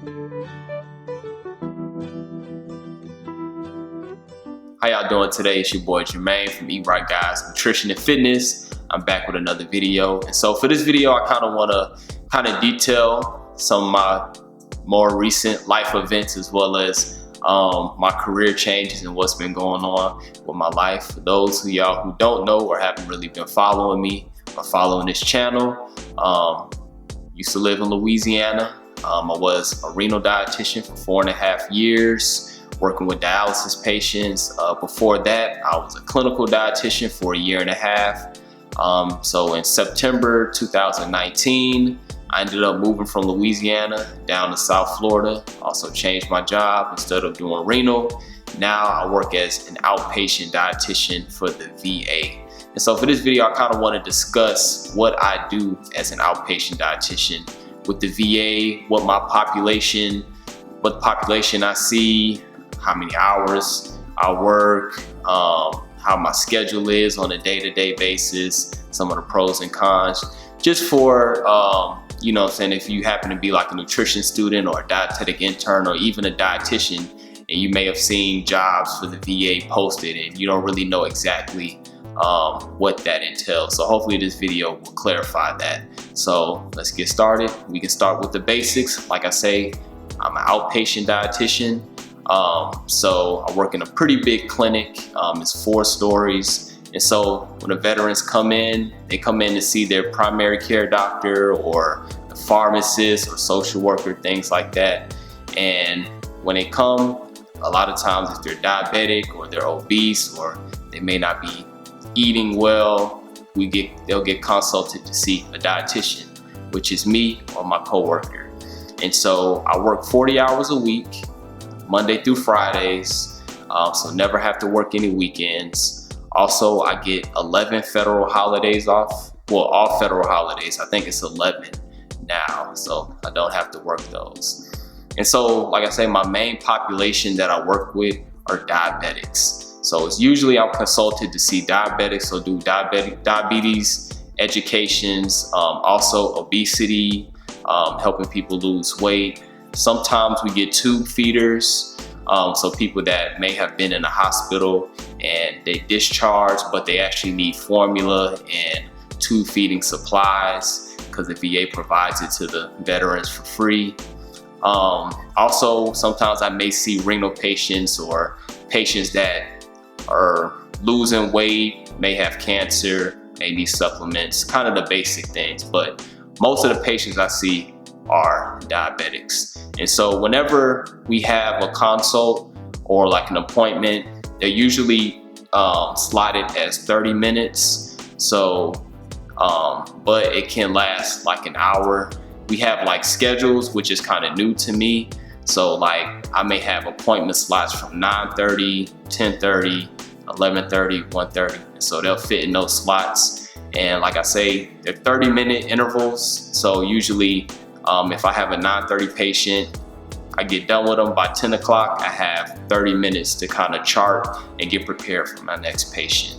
How y'all doing today? It's your boy Jermaine from Eat Right Guys Nutrition and Fitness. I'm back with another video. And so for this video, I kind of want to detail some of my more recent life events, as well as my career changes and what's been going on with my life. For those of y'all who don't know or haven't really been following me or following this channel, used to live in Louisiana. I was a renal dietitian for 4.5 years. Working with dialysis patients. Before that, I was a clinical dietitian for 1.5 years. So in September 2019, I ended up moving from Louisiana down to South Florida. Also changed my job. Instead of doing renal, now I work as an outpatient dietitian for the VA. And so for this video, I kind of want to discuss what I do as an outpatient dietitian with the VA, what population I see, how many hours I work, how my schedule is on a day-to-day basis, some of the pros and cons, just for, you know what I'm saying, if you happen to be like a nutrition student or a dietetic intern or even a dietitian, and you may have seen jobs for the VA posted and you don't really know exactly what that entails. So hopefully this video will clarify that. So let's get started. We can start with the basics. Like I say, I'm an outpatient dietitian. So I work in a pretty big clinic. It's 4 stories. And so when the veterans come in, they come in to see their primary care doctor or the pharmacist or social worker, things like that. And when they come, a lot of times if they're diabetic or they're obese or they may not be eating well, they'll get consulted to see a dietitian, which is me or my coworker. And so I work 40 hours a week, Monday through Fridays, so never have to work any weekends. Also, I get 11 federal holidays off. Well, all federal holidays. I think it's 11 now, so I don't have to work those. And so, like I say, my main population that I work with are diabetics. So it's usually I'm consulted to see diabetics, so do diabetes educations, also obesity, helping people lose weight. Sometimes we get tube feeders, so people that may have been in a hospital and they discharge, but they actually need formula and tube feeding supplies because the VA provides it to the veterans for free. Also, sometimes I may see renal patients or patients that are losing weight, may have cancer, may need supplements, kind of the basic things. But most of the patients I see are diabetics. And so whenever we have a consult or like an appointment, they're usually slotted as 30 minutes. So, but it can last like an hour. We have like schedules, which is kind of new to me. So like I may have appointment slots from 9:30, 10:30, 11:30, 1:30. So they'll fit in those slots. And like I say, they're 30-minute intervals. So usually if I have a 9:30 patient, I get done with them by 10 o'clock. I have 30 minutes to kind of chart and get prepared for my next patient.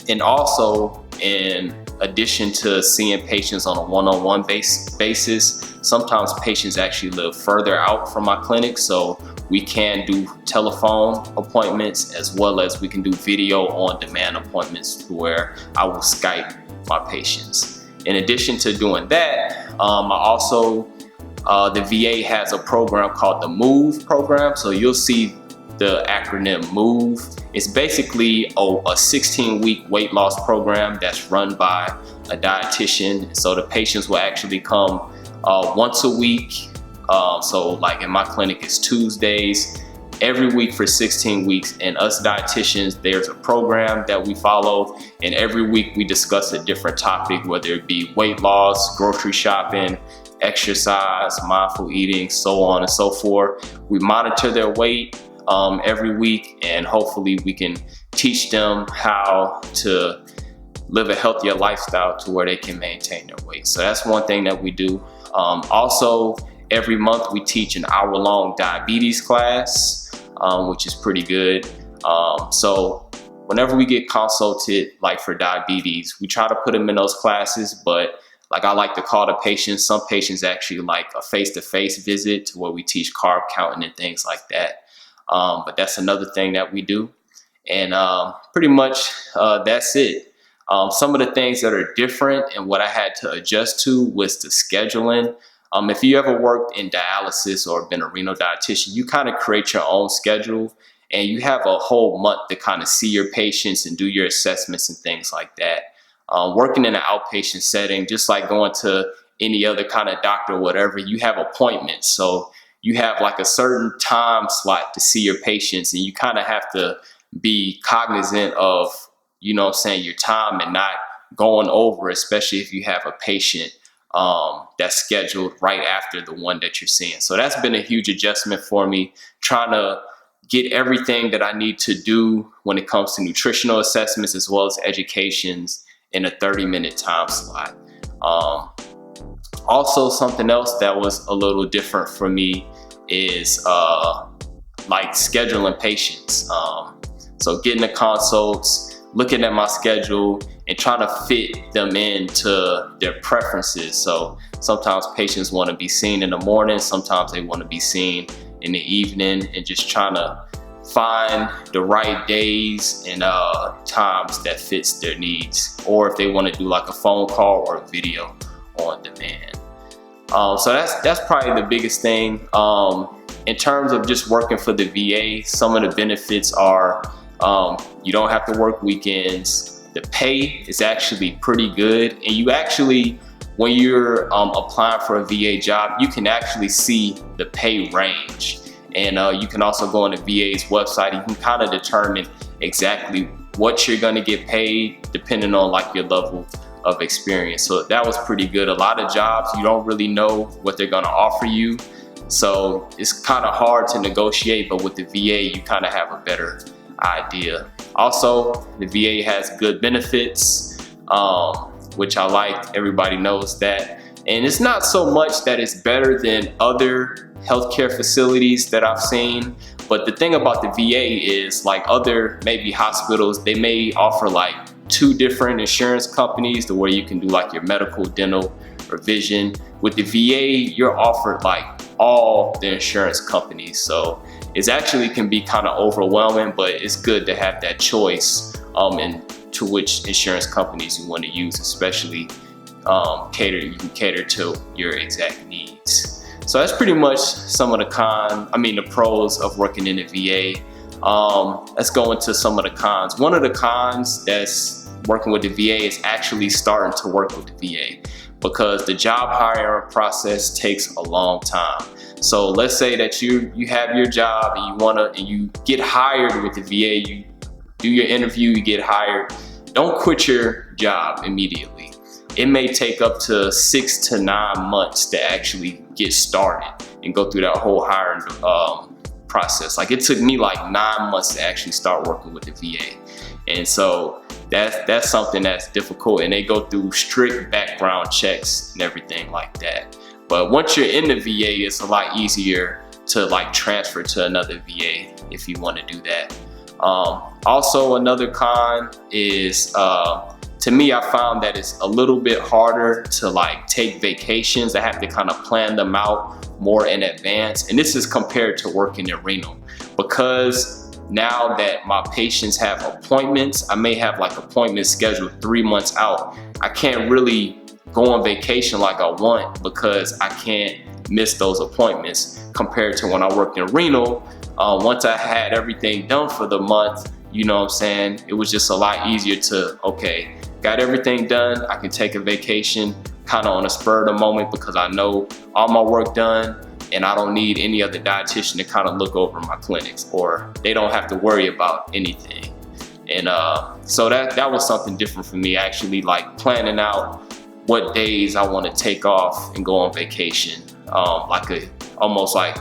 And also, in addition to seeing patients on a one-on-one basis, sometimes patients actually live further out from my clinic. So we can do telephone appointments as well as we can do video on demand appointments to where I will Skype my patients. In addition to doing that, the VA has a program called the MOVE program. So you'll see the acronym MOVE. It's basically a 16-week weight loss program that's run by a dietitian. So the patients will actually come once a week. So like in my clinic, it's Tuesdays, every week for 16 weeks. And us dietitians, there's a program that we follow. And every week we discuss a different topic, whether it be weight loss, grocery shopping, exercise, mindful eating, so on and so forth. We monitor their weight every week, and hopefully we can teach them how to live a healthier lifestyle to where they can maintain their weight. So that's one thing that we do. Also, every month we teach an hour-long diabetes class, which is pretty good. So whenever we get consulted, like for diabetes, we try to put them in those classes, but Like I like to call the patients. Some patients actually like a face-to-face visit to where we teach carb counting and things like that. But that's another thing that we do. And pretty much that's it. Some of the things that are different and what I had to adjust to was the scheduling. If you ever worked in dialysis or been a renal dietitian, you kind of create your own schedule and you have a whole month to kind of see your patients and do your assessments and things like that. Working in an outpatient setting, just like going to any other kind of doctor or whatever, you have appointments. So you have like a certain time slot to see your patients, and you kind of have to be cognizant of, you know what I'm saying, your time and not going over, especially if you have a patient that's scheduled right after the one that you're seeing. So that's been a huge adjustment for me, trying to get everything that I need to do when it comes to nutritional assessments as well as educations in a 30-minute time slot. Also, something else that was a little different for me is like scheduling patients. So getting the consults, looking at my schedule, and trying to fit them into their preferences. So sometimes patients want to be seen in the morning, sometimes they want to be seen in the evening, and just trying to find the right days and times that fits their needs, or if they want to do like a phone call or a video on demand. So that's probably the biggest thing. In terms of just working for the VA, some of the benefits are you don't have to work weekends. The pay is actually pretty good, and you actually, when you're applying for a VA job, you can actually see the pay range. And you can also go on the VA's website. You can kind of determine exactly what you're going to get paid depending on like your level of experience. So that was pretty good. A lot of jobs, you don't really know what they're going to offer you. So it's kind of hard to negotiate, but with the VA, you kind of have a better idea. Also, the VA has good benefits, which I like. Everybody knows that. And it's not so much that it's better than other healthcare facilities that I've seen, but the thing about the VA is, like other maybe hospitals, they may offer like 2 different insurance companies to where you can do like your medical, dental, or vision. With the VA, you're offered like all the insurance companies, so it actually can be kind of overwhelming, but it's good to have that choice and to which insurance companies you want to use, especially you can cater to your exact needs. So that's pretty much some of the pros of working in the VA. Let's go into some of the cons. One of the cons that's working with the VA is actually starting to work with the VA, because the job hiring process takes a long time. So let's say that you have your job and you get hired with the VA, you do your interview, you get hired. Don't quit your job immediately. It may take up to 6 to 9 months to actually get started and go through that whole hiring process. Like it took me like 9 months to actually start working with the VA. And so that's something that's difficult, and they go through strict background checks and everything like that. But once you're in the VA, it's a lot easier to like transfer to another VA if you want to do that. Also, another con is, to me, I found that it's a little bit harder to like take vacations. I have to kind of plan them out more in advance. And this is compared to working in renal, because now that my patients have appointments, I may have like appointments scheduled 3 months out. I can't really go on vacation like I want because I can't miss those appointments, compared to when I worked in renal. Once I had everything done for the month, you know what I'm saying, it was just a lot easier to, okay, got everything done, I can take a vacation kind of on a spur of the moment because I know all my work done and I don't need any other dietitian to kind of look over my clinics, or they don't have to worry about anything. And so that was something different for me, actually, like planning out what days I want to take off and go on vacation, almost like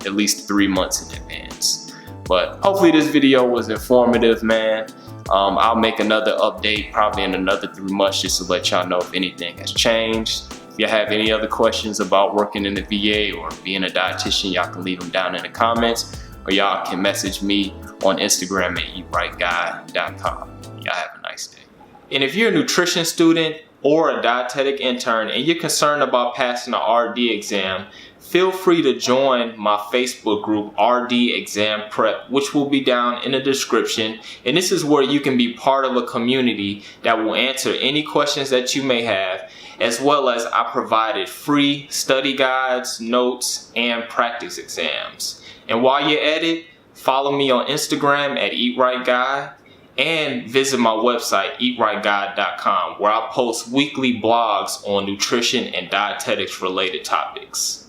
at least 3 months in advance. But hopefully this video was informative, man. I'll make another update probably in another 3 months just to let y'all know if anything has changed. If you have any other questions about working in the VA or being a dietitian, y'all can leave them down in the comments, or y'all can message me on Instagram at eatrightguy.com. Y'all have a nice day. And if you're a nutrition student or a dietetic intern and you're concerned about passing the RD exam, feel free to join my Facebook group, RD Exam Prep, which will be down in the description. And this is where you can be part of a community that will answer any questions that you may have, as well as I provided free study guides, notes, and practice exams. And while you're at it, follow me on Instagram at EatRightGuy and visit my website, eatrightguy.com, where I post weekly blogs on nutrition and dietetics related topics.